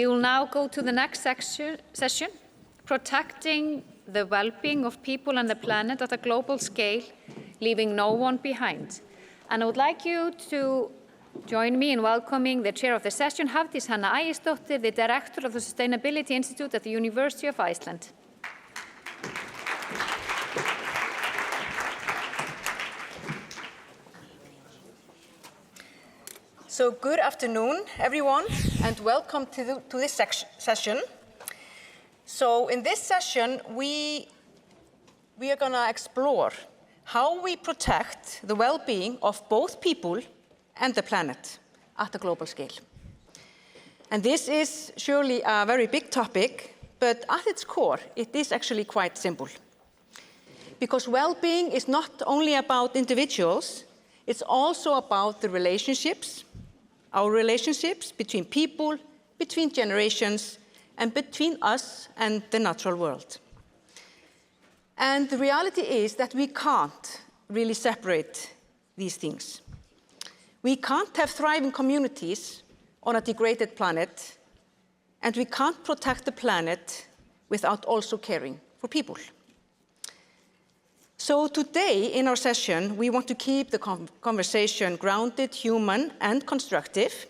We will now go to the next session, protecting the well-being of people and the planet at a global scale, leaving no one behind. And I would like you to join me in welcoming the chair of the session, Hafdís Hanna Ægisdóttir, the director of the Sustainability Institute at the University of Iceland. So good afternoon, everyone, and welcome to this session. So in this session, we are going to explore how we protect the well-being of both people and the planet at a global scale. And this is surely a very big topic, but at its core, it is actually quite simple. Because well-being is not only about individuals, it's also about the relationships, our relationships between people, between generations, and between us and the natural world. And the reality is that we can't really separate these things. We can't have thriving communities on a degraded planet, and we can't protect the planet without also caring for people. So today in our session, we want to keep the conversation grounded, human, and constructive,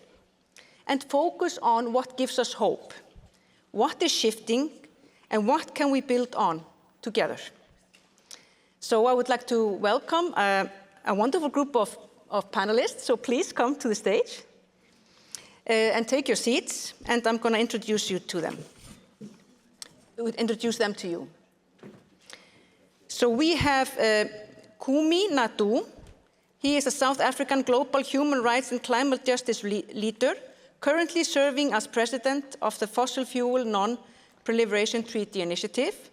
and focus on what gives us hope, what is shifting, and what can we build on together. So I would like to welcome a wonderful group of panelists, so please come to the stage and take your seats, and I'm going to introduce them to you. So we have Kumi Naidoo. He is a South African global human rights and climate justice leader, currently serving as president of the Fossil Fuel Non-Proliferation Treaty Initiative.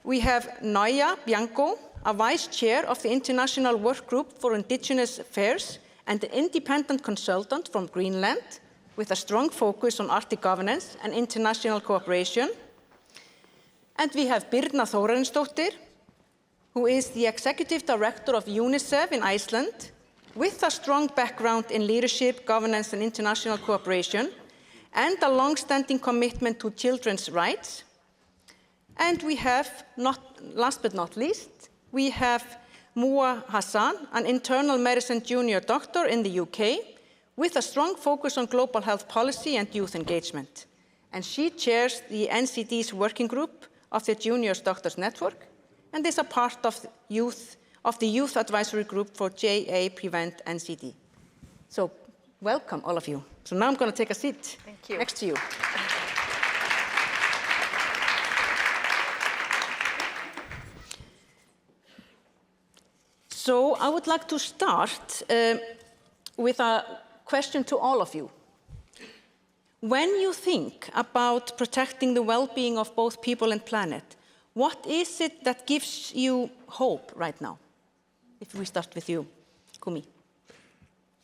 We have Nauja Bianco, a vice chair of the International Work Group for Indigenous Affairs and an independent consultant from Greenland, with a strong focus on Arctic governance and international cooperation. And we have Birna Þórarinsdóttir, who is the executive director of UNICEF in Iceland, with a strong background in leadership, governance, and international cooperation, and a long-standing commitment to children's rights. And we have, last but not least, we have Muha Hassan, an internal medicine junior doctor in the UK, with a strong focus on global health policy and youth engagement. And she chairs the NCD's working group of the Junior Doctors Network, and is a part of the Youth Advisory Group for JA PreventNCD. So welcome, all of you. So now I'm going to take a seat next to you. So I would like to start with a question to all of you. When you think about protecting the well-being of both people and planet, what is it that gives you hope right now? If we start with you, Kumi.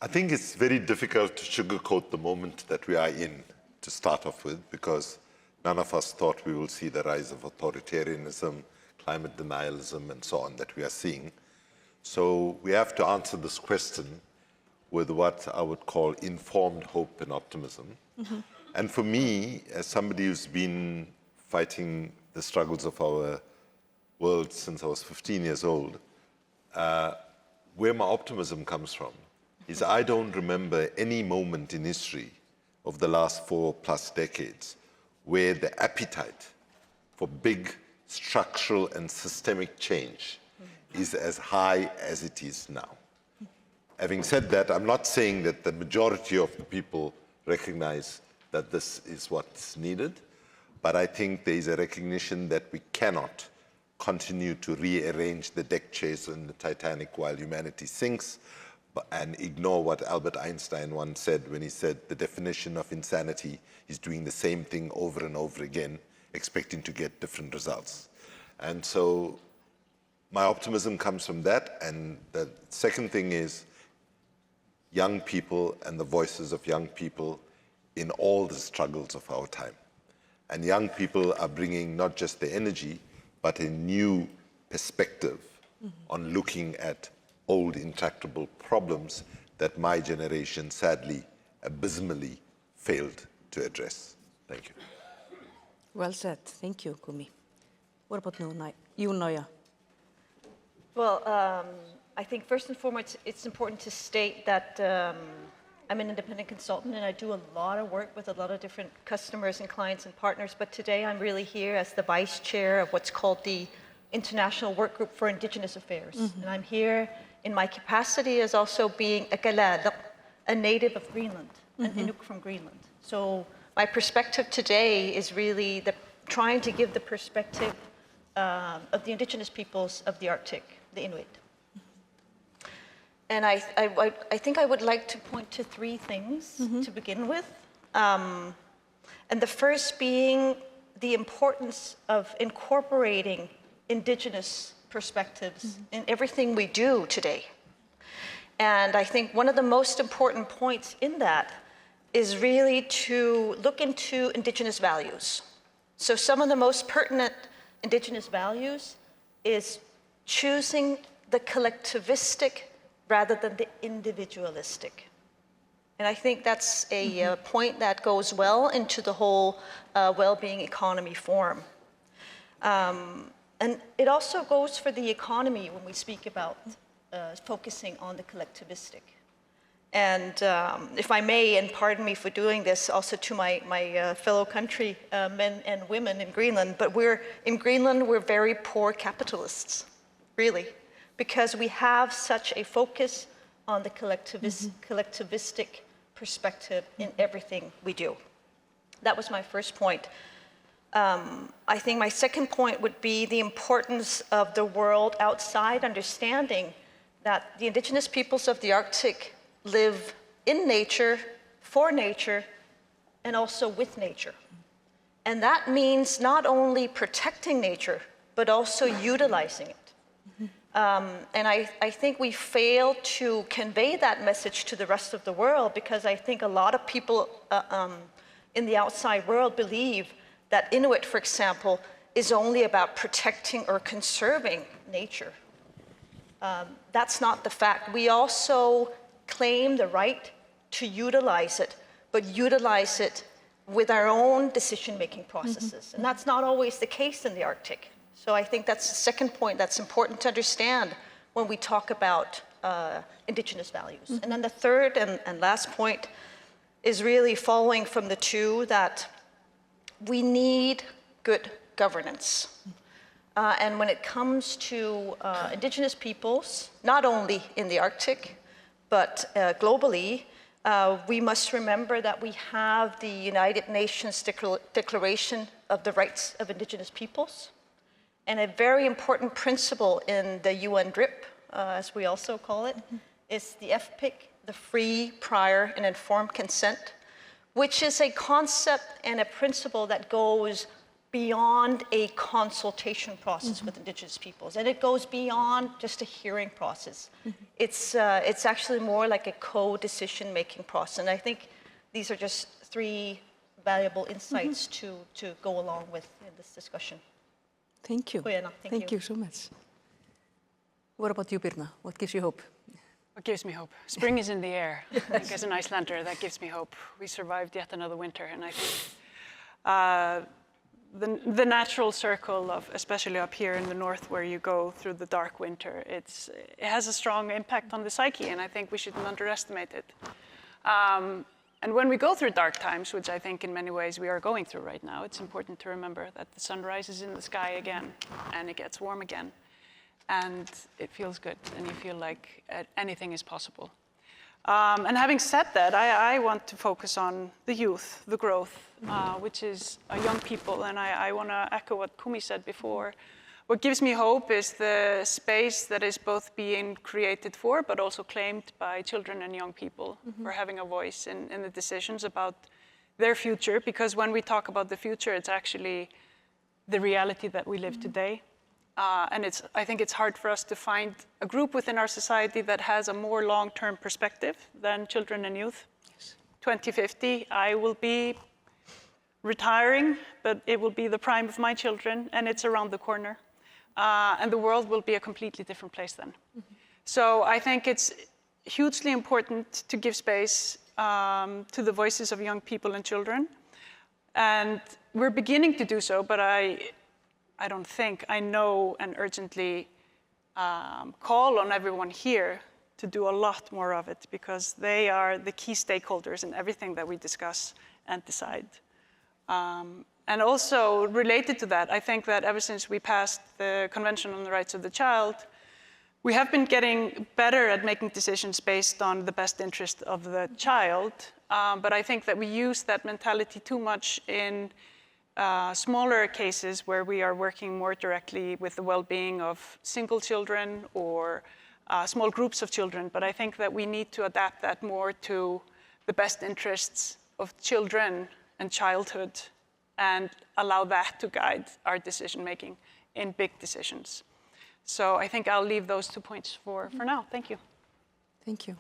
I think it's very difficult to sugarcoat the moment that we are in to start off with, because none of us thought we will see the rise of authoritarianism, climate denialism, and so on that we are seeing. So we have to answer this question with what I would call informed hope and optimism. Mm-hmm. And for me, as somebody who's been fighting the struggles of our world since I was 15 years old, where my optimism comes from is I don't remember any moment in history of the last 4+ decades where the appetite for big structural and systemic change is as high as it is now. Having said that, I'm not saying that the majority of the people recognize that this is what's needed, but I think there is a recognition that we cannot continue to rearrange the deck chairs in the Titanic while humanity sinks, and ignore what Albert Einstein once said when he said the definition of insanity is doing the same thing over and over again, expecting to get different results. And so my optimism comes from that. And the second thing is young people and the voices of young people in all the struggles of our time. And young people are bringing not just the energy, but a new perspective on looking at old intractable problems that my generation sadly, abysmally failed to address. Thank you. Well said. Thank you, Kumi. What about you, Nauja? Well, I think first and foremost, it's important to state that I'm an independent consultant and I do a lot of work with a lot of different customers and clients and partners, but today I'm really here as the vice chair of what's called the International Work Group for Indigenous Affairs. And I'm here in my capacity as also being a native of Greenland, an Inuk from Greenland. So my perspective today is really trying to give the perspective of the indigenous peoples of the Arctic, the Inuit. And I think I would like to point to three things to begin with. And the first being the importance of incorporating indigenous perspectives in everything we do today. And I think one of the most important points in that is really to look into indigenous values. So some of the most pertinent indigenous values is choosing the collectivistic rather than the individualistic. And I think that's a point that goes well into the whole well-being economy forum. And it also goes for the economy when we speak about focusing on the collectivistic. And if I may, and pardon me for doing this also to my fellow country men and women in Greenland, but in Greenland, we're very poor capitalists, really, because we have such a focus on the collectivistic perspective in everything we do. That was my first point. I think my second point would be the importance of the world outside understanding that the indigenous peoples of the Arctic live in nature, for nature, and also with nature. And that means not only protecting nature, but also utilizing it. And I think we fail to convey that message to the rest of the world because I think a lot of people in the outside world believe that Inuit, for example, is only about protecting or conserving nature. That's not the fact. We also claim the right to utilize it, but utilize it with our own decision-making processes. And that's not always the case in the Arctic. So I think that's the second point that's important to understand when we talk about indigenous values. And then the third and last point is really following from the two that we need good governance. And when it comes to indigenous peoples, not only in the Arctic, but globally, we must remember that we have the United Nations Declaration of the Rights of Indigenous Peoples. And a very important principle in the UN DRIP, as we also call it, is the FPIC, the free, prior, and informed consent, which is a concept and a principle that goes beyond a consultation process with indigenous peoples. And it goes beyond just a hearing process. It's actually more like a co-decision-making process. And I think these are just three valuable insights to go along with in this discussion. Thank you. Thank you so much. What about you, Birna? What gives you hope? What gives me hope? Spring is in the air. I think as an Icelander, that gives me hope. We survived yet another winter, and I think the natural circle of, especially up here in the north where you go through the dark winter, it has a strong impact on the psyche, and I think we shouldn't underestimate it. And when we go through dark times, which I think in many ways we are going through right now, it's important to remember that the sun rises in the sky again, and it gets warm again. And it feels good, and you feel like anything is possible. And having said that, I want to focus on the youth, the growth, which is young people, and I want to echo what Kumi said before. What gives me hope is the space that is both being created for, but also claimed by children and young people for having a voice in the decisions about their future, because when we talk about the future, it's actually the reality that we live today. And I think it's hard for us to find a group within our society that has a more long-term perspective than children and youth. Yes. 2050, I will be retiring, but it will be the prime of my children, and it's around the corner. And the world will be a completely different place then. So I think it's hugely important to give space to the voices of young people and children. And we're beginning to do so, but I know and urgently call on everyone here to do a lot more of it, because they are the key stakeholders in everything that we discuss and decide. And also related to that, I think that ever since we passed the Convention on the Rights of the Child, we have been getting better at making decisions based on the best interest of the child. But I think that we use that mentality too much in smaller cases where we are working more directly with the well-being of single children or small groups of children. But I think that we need to adapt that more to the best interests of children and childhood, and allow that to guide our decision-making in big decisions. So I think I'll leave those 2 points for now. Thank you. Thank you.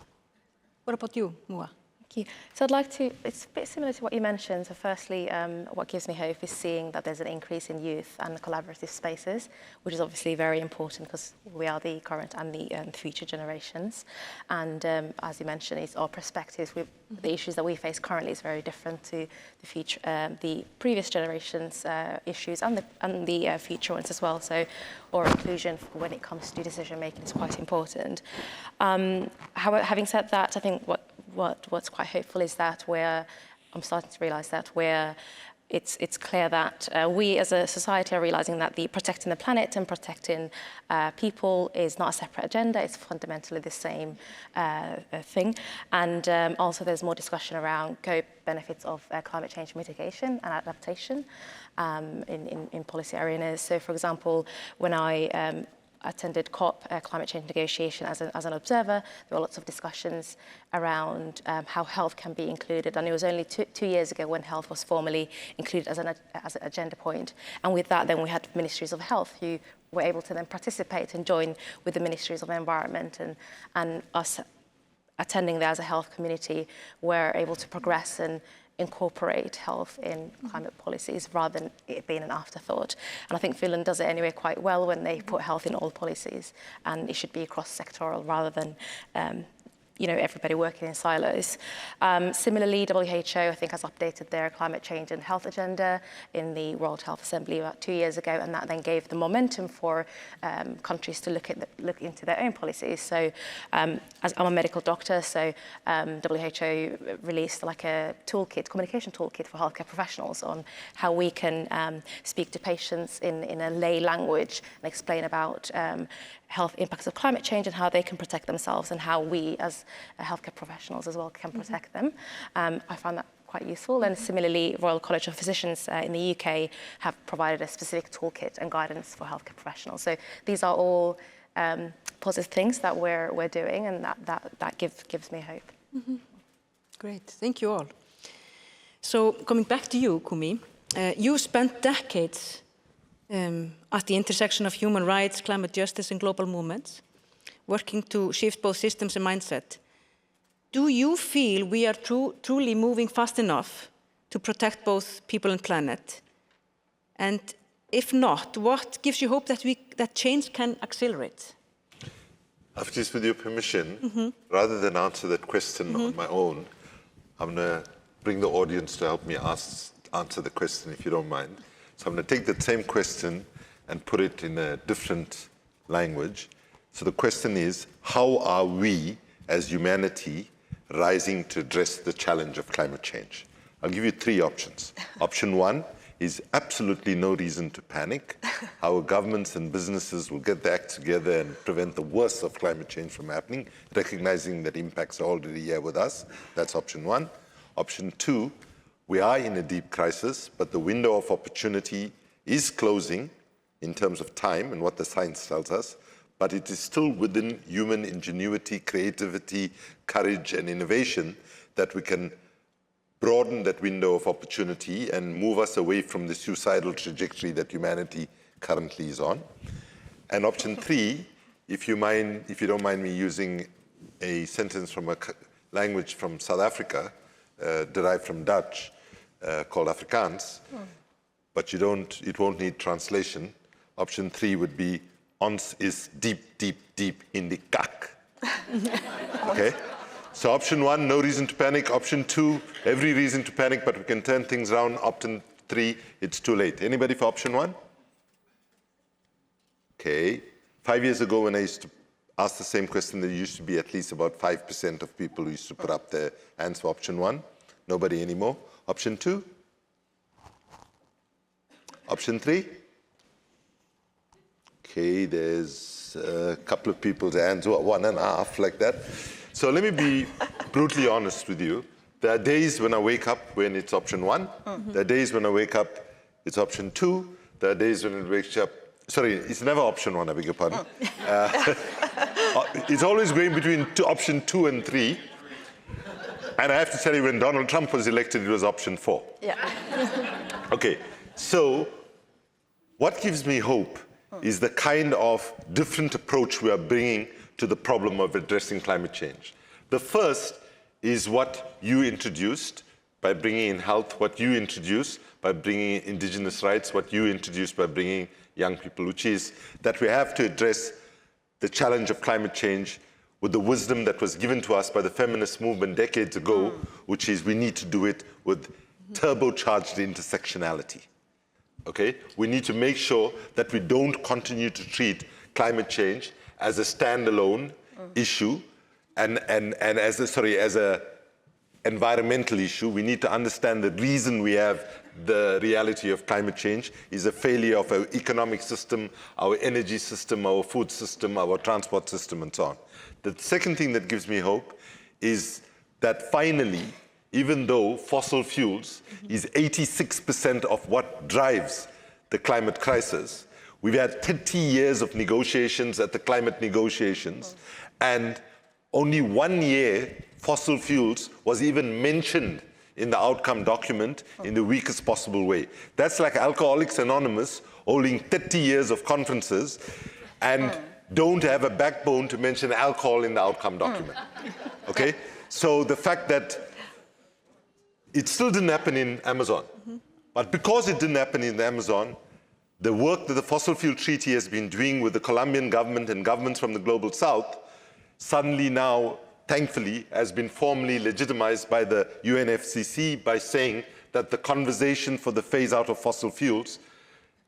What about you, Muha? Thank you. So I'd like to, it's a bit similar to what you mentioned. So firstly, what gives me hope is seeing that there's an increase in youth and collaborative spaces, which is obviously very important because we are the current and the future generations. And as you mentioned, it's our perspectives. The issues that we face currently is very different to the future, the previous generations' issues and the future ones as well. So our inclusion when it comes to decision making is quite important. However, having said that, I think what's quite hopeful is that I'm starting to realise that it's clear that we as a society are realising that protecting the planet and protecting people is not a separate agenda, it's fundamentally the same thing. And also there's more discussion around benefits of climate change mitigation and adaptation in policy arenas. So for example, when I attended COP climate change negotiation as an observer, there were lots of discussions around how health can be included, and it was only two years ago when health was formally included as an agenda point. And with that, then we had ministries of health who were able to then participate and join with the ministries of environment, and us attending there as a health community were able to progress and incorporate health in climate policies rather than it being an afterthought. And I think Finland does it anyway quite well when they put health in all policies, and it should be cross-sectoral rather than everybody working in silos. Similarly, WHO, I think, has updated their climate change and health agenda in the World Health Assembly about 2 years ago, and that then gave the momentum for countries to look into their own policies. So, as I'm a medical doctor, so WHO released like a toolkit, communication toolkit for healthcare professionals on how we can speak to patients in a lay language and explain about health impacts of climate change and how they can protect themselves, and how we as healthcare professionals as well can protect them. I found that quite useful. And similarly, Royal College of Physicians in the UK have provided a specific toolkit and guidance for healthcare professionals. So these are all positive things that we're doing, and that gives me hope. Mm-hmm. Great, thank you all. So coming back to you, Kumi, you spent decades at the intersection of human rights, climate justice and global movements, working to shift both systems and mindset. Do you feel we are truly moving fast enough to protect both people and planet? And if not, what gives you hope that change can accelerate? Hafdís, with your permission, rather than answer that question on my own, I'm going to bring the audience to help me answer the question, if you don't mind. So I'm going to take that same question and put it in a different language. So the question is, how are we as humanity rising to address the challenge of climate change? I'll give you 3 options. Option 1 is absolutely no reason to panic. Our governments and businesses will get their act together and prevent the worst of climate change from happening, recognizing that impacts are already here with us. That's option 1. Option 2, we are in a deep crisis, but the window of opportunity is closing in terms of time and what the science tells us, but it is still within human ingenuity, creativity, courage, and innovation that we can broaden that window of opportunity and move us away from the suicidal trajectory that humanity currently is on. And option 3, if you don't mind me using a sentence from a language from South Africa, derived from Dutch, called Afrikaans, but it won't need translation. Option 3 would be, ons is deep, deep, deep in the kak. Okay? So option 1, no reason to panic. Option 2, every reason to panic, but we can turn things around. Option 3, it's too late. Anybody for option 1? Okay. 5 years ago, when I used to ask the same question, there used to be at least about 5% of people who used to put up their hands for option 1. Nobody anymore. Option 2? Option 3? Okay, there's a couple of people's hands, 1.5, like that. So let me be brutally honest with you. There are days when I wake up when it's option 1. There are days when I wake up, it's option 2. There are days when it wakes up, sorry, it's never option 1, I beg your pardon. It's always going between option 2 and 3. And I have to tell you, when Donald Trump was elected, it was option 4. Yeah. Okay, so what gives me hope is the kind of different approach we are bringing to the problem of addressing climate change. The first is what you introduced by bringing in health, what you introduced by bringing in indigenous rights, what you introduced by bringing young people, which is that we have to address the challenge of climate change with the wisdom that was given to us by the feminist movement decades ago, which is we need to do it with turbocharged intersectionality. Okay? We need to make sure that we don't continue to treat climate change as a standalone issue and as a environmental issue. We need to understand the reason we have the reality of climate change is a failure of our economic system, our energy system, our food system, our transport system, and so on. The second thing that gives me hope is that finally, even though fossil fuels is 86% of what drives the climate crisis, we've had 30 years of negotiations at the climate negotiations, and only 1 year fossil fuels was even mentioned in the outcome document in the weakest possible way. That's like Alcoholics Anonymous holding 30 years of conferences and don't have a backbone to mention alcohol in the outcome document. Okay? So the fact that it still didn't happen in Amazon, but because it didn't happen in the Amazon, the work that the Fossil Fuel Treaty has been doing with the Colombian government and governments from the Global South suddenly now, thankfully, has been formally legitimized by the UNFCCC by saying that the conversation for the phase out of fossil fuels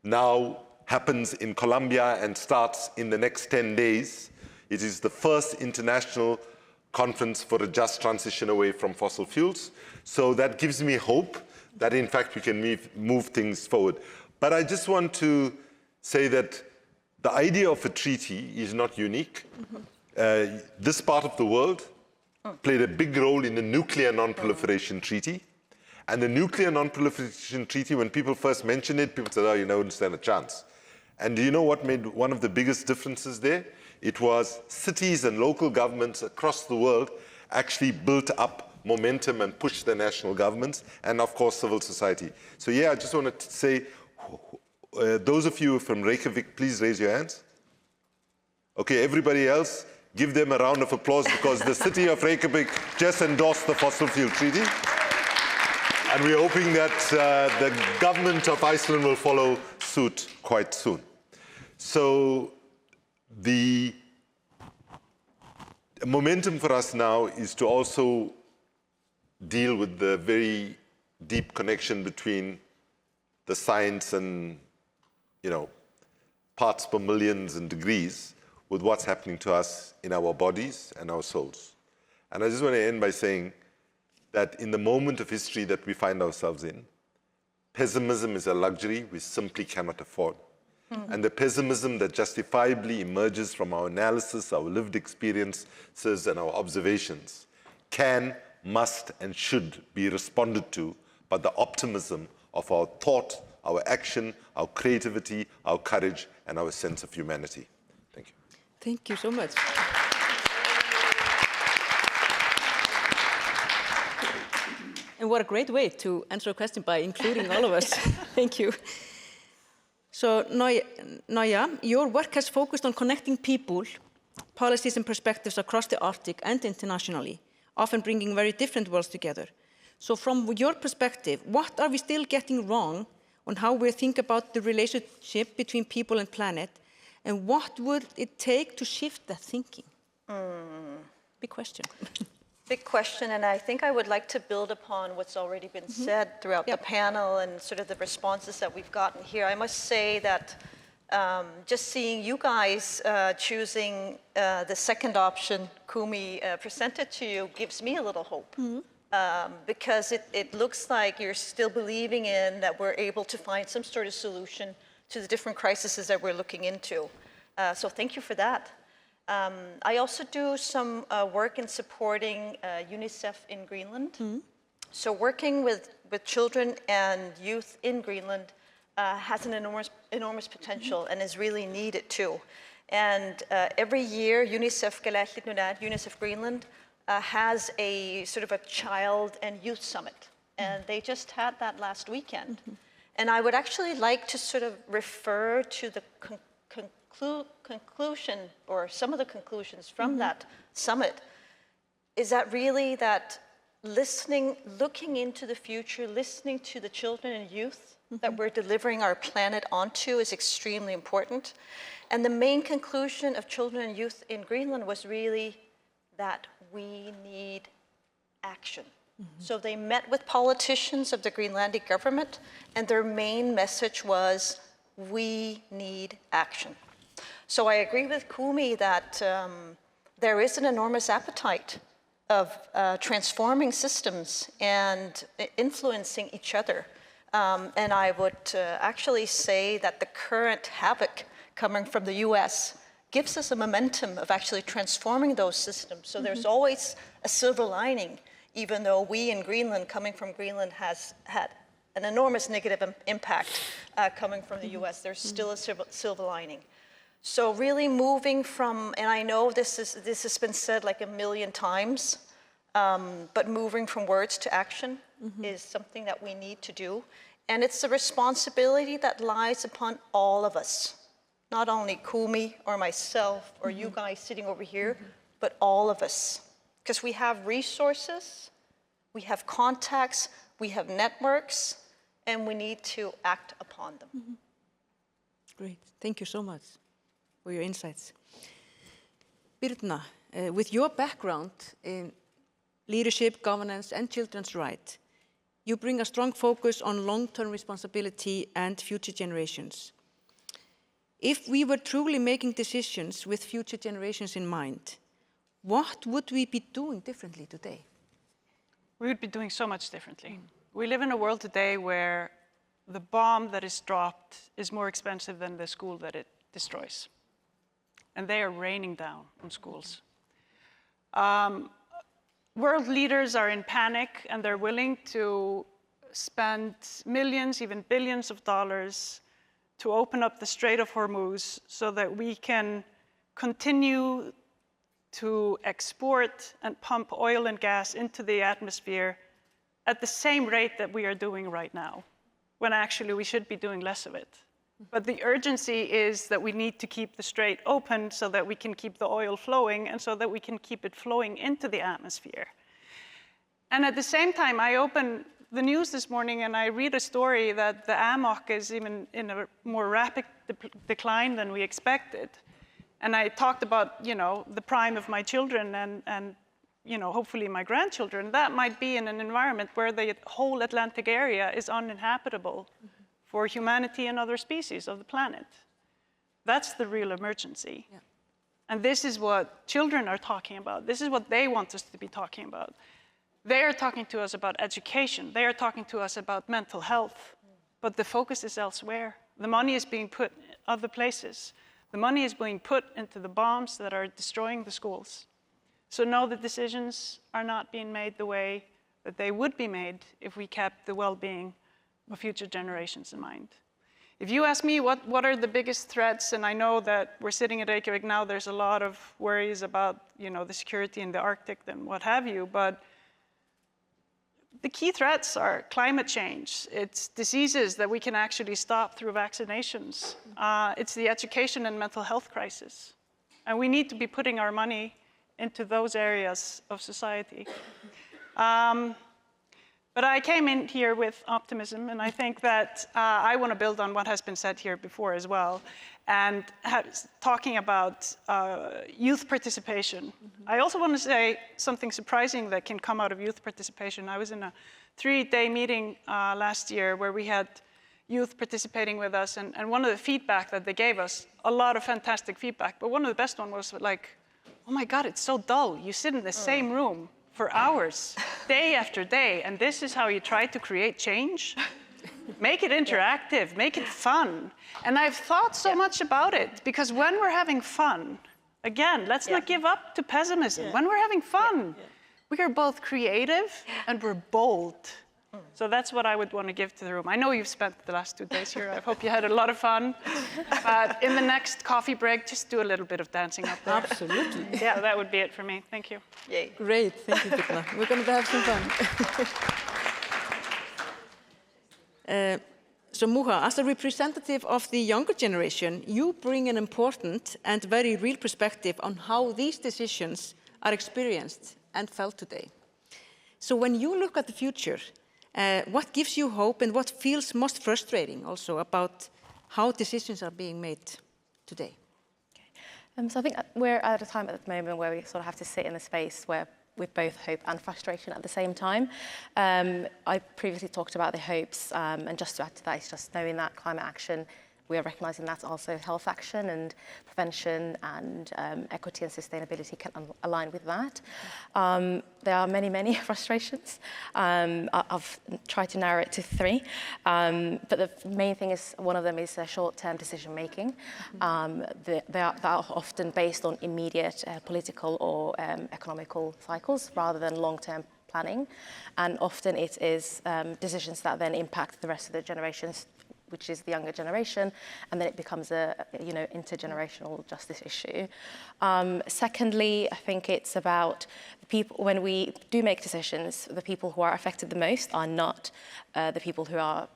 now happens in Colombia and starts in the next 10 days. It is the first international conference for a just transition away from fossil fuels. So that gives me hope that, in fact, we can move things forward. But I just want to say that the idea of a treaty is not unique. This part of the world played a big role in the Nuclear Non-Proliferation Treaty. And the Nuclear Non-Proliferation Treaty, when people first mentioned it, people said, oh, you don't stand a chance. And do you know what made one of the biggest differences there? It was cities and local governments across the world actually built up momentum and pushed their national governments, and of course civil society. So yeah, I just wanted to say, those of you from Reykjavik, please raise your hands. Okay, everybody else, give them a round of applause because the city of Reykjavik just endorsed the Fossil Fuel Treaty. And we're hoping that the government of Iceland will follow suit quite soon. So the momentum for us now is to also deal with the very deep connection between the science and, parts per millions and degrees with what's happening to us in our bodies and our souls. And I just want to end by saying that in the moment of history that we find ourselves in, pessimism is a luxury we simply cannot afford. And the pessimism that justifiably emerges from our analysis, our lived experiences, and our observations can, must, and should be responded to by the optimism of our thought, our action, our creativity, our courage, and our sense of humanity. Thank you. Thank you so much. And what a great way to answer a question by including all of us. Thank you. So, Nauja, your work has focused on connecting people, policies and perspectives across the Arctic and internationally, often bringing very different worlds together. So from your perspective, what are we still getting wrong on how we think about the relationship between people and planet, and what would it take to shift that thinking? Big question. Big question, and I think I would like to build upon what's already been said throughout the panel and sort of the responses that we've gotten here. I must say that just seeing you guys choosing the second option Kumi presented to you gives me a little hope. Because it looks like you're still believing in that we're able to find some sort of solution to the different crises that we're looking into. So thank you for that. I also do some work in supporting UNICEF in Greenland. So working with children and youth in Greenland has an enormous potential and is really needed too. And every year, UNICEF Greenland has a sort of a child and youth summit. And they just had that last weekend. And I would actually like to sort of refer to the conclusion, or some of the conclusions from that summit, is that really that looking into the future, listening to the children and youth that we're delivering our planet onto is extremely important. And the main conclusion of children and youth in Greenland was really that we need action. So they met with politicians of the Greenlandic government, and their main message was, we need action. So I agree with Kumi that there is an enormous appetite of transforming systems and influencing each other. And I would actually say that the current havoc coming from the US gives us a momentum of actually transforming those systems. So there's always a silver lining, even though we in Greenland, coming from Greenland, has had an enormous negative impact coming from the US. There's still a silver lining. So really moving from, and I know this has been said like 1 million times, but moving from words to action is something that we need to do. And it's a responsibility that lies upon all of us, not only Kumi or myself or you guys sitting over here, but all of us. Because we have resources, we have contacts, we have networks, and we need to act upon them. Great, thank you so much for your insights. Birna, with your background in leadership, governance, and children's rights, you bring a strong focus on long-term responsibility and future generations. If we were truly making decisions with future generations in mind, what would we be doing differently today? We would be doing so much differently. We live in a world today where the bomb that is dropped is more expensive than the school that it destroys. And they are raining down on schools. World leaders are in panic, and they're willing to spend millions, even billions of dollars to open up the Strait of Hormuz so that we can continue to export and pump oil and gas into the atmosphere at the same rate that we are doing right now, when actually we should be doing less of it. But the urgency is that we need to keep the strait open so that we can keep the oil flowing and so that we can keep it flowing into the atmosphere. And at the same time, I open the news this morning and I read a story that the AMOC is even in a more rapid decline than we expected. And I talked about, the prime of my children and hopefully my grandchildren. That might be in an environment where the whole Atlantic area is uninhabitable for humanity and other species of the planet. That's the real emergency. Yeah. And this is what children are talking about. This is what they want us to be talking about. They are talking to us about education. They are talking to us about mental health. But the focus is elsewhere. The money is being put other places. The money is being put into the bombs that are destroying the schools. So no, the decisions are not being made the way that they would be made if we kept the well-being of future generations in mind. If you ask me what are the biggest threats, and I know that we're sitting at Reykjavik now, there's a lot of worries about the security in the Arctic and what have you, but the key threats are climate change. It's diseases that we can actually stop through vaccinations. It's the education and mental health crisis. And we need to be putting our money into those areas of society. But I came in here with optimism, and I think that I want to build on what has been said here before as well, and talking about youth participation. I also want to say something surprising that can come out of youth participation. I was in a 3-day meeting last year where we had youth participating with us, and one of the feedback that they gave us, a lot of fantastic feedback, but one of the best one was like, oh my God, it's so dull. You sit in the same room for hours, day after day, and this is how you try to create change? Make it interactive, make it fun. And I've thought so much about it, because when we're having fun, again, let's not give up to pessimism. When we're having fun, we are both creative and we're bold. So that's what I would want to give to the room. I know you've spent the last 2 days here. I hope you had a lot of fun. But in the next coffee break, just do a little bit of dancing up there. Absolutely. Yeah, that would be it for me. Thank you. Yay. Great, thank you, Birna. We're going to have some fun. So Muha, as a representative of the younger generation, you bring an important and very real perspective on how these decisions are experienced and felt today. So when you look at the future, what gives you hope and what feels most frustrating also about how decisions are being made today? So I think we're at a time at the moment where we sort of have to sit in a space where with both hope and frustration at the same time. I previously talked about the hopes, and just to add to that, it's just knowing that climate action, we are recognising that's also health action and prevention and equity and sustainability can align with that. There are many, many frustrations. I've tried to narrow it to 3. But the main thing is, one of them is short-term decision-making. They are often based on immediate political or economical cycles rather than long-term planning. And often it is decisions that then impact the rest of the generations, which is the younger generation, and then it becomes a intergenerational justice issue. Secondly, I think it's about the people, when we do make decisions, the people who are affected the most are not the people who are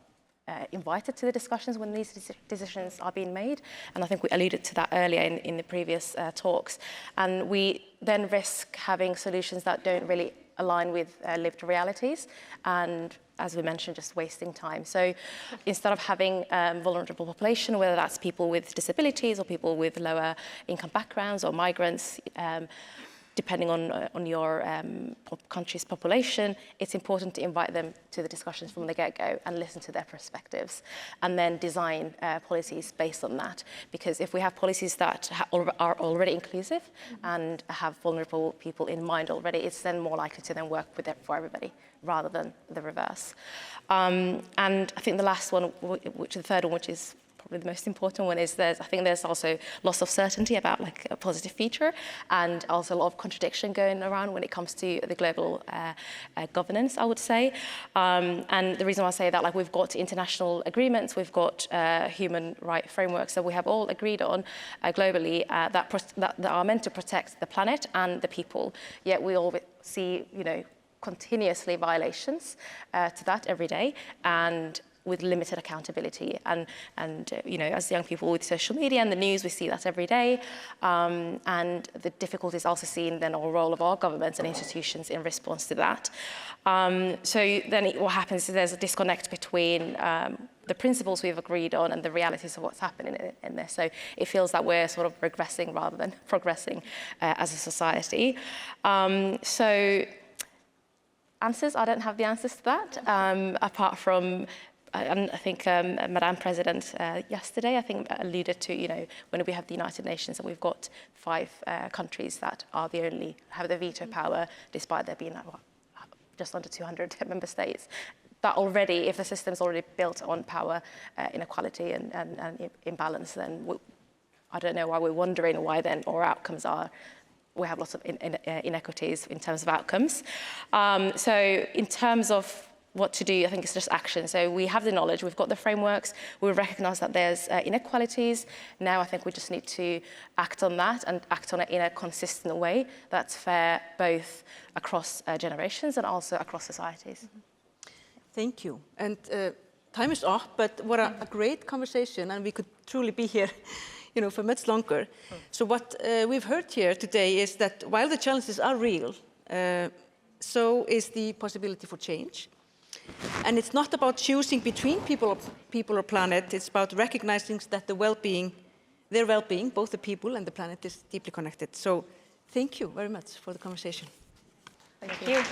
invited to the discussions when these decisions are being made. And I think we alluded to that earlier in the previous talks. And we then risk having solutions that don't really align with lived realities, and as we mentioned, just wasting time. So instead of having vulnerable population, whether that's people with disabilities or people with lower income backgrounds or migrants, depending on your country's population, it's important to invite them to the discussions from the get-go and listen to their perspectives, and then design policies based on that. Because if we have policies that are already inclusive and have vulnerable people in mind already, it's then more likely to then work with it for everybody rather than the reverse. And I think the last one, which is the third one, which is probably the most important one, is I think there's also loss of certainty about like a positive future, and also a lot of contradiction going around when it comes to the global governance, I would say. And the reason why I say that, like, we've got international agreements, we've got human rights frameworks that we have all agreed on globally that are meant to protect the planet and the people. Yet we all see, continuously violations to that every day, and with limited accountability. And as young people with social media and the news, we see that every day. And the difficulties also seen then our role of our governments and institutions in response to that. So then what happens is there's a disconnect between the principles we've agreed on and the realities of what's happening in this. So it feels that we're sort of regressing rather than progressing as a society. So answers, I don't have the answers to that, apart from, I think Madam President yesterday, I think, alluded to, when we have the United Nations and we've got 5 countries that are have the veto power, despite there being just under 200 member states. That already, if the system's already built on power inequality and imbalance, then I don't know why we're wondering why then our outcomes are. We have lots of inequities in terms of outcomes. So in terms of what to do, I think it's just action. So we have the knowledge, we've got the frameworks, we recognise that there's inequalities. Now I think we just need to act on that and act on it in a consistent way that's fair both across generations and also across societies. Thank you. And time is up, but what a great conversation, and we could truly be here for much longer. So what we've heard here today is that while the challenges are real, so is the possibility for change. And it's not about choosing between people or planet, it's about recognizing that their well-being, both the people and the planet, is deeply connected. So thank you very much for the conversation. Thank you.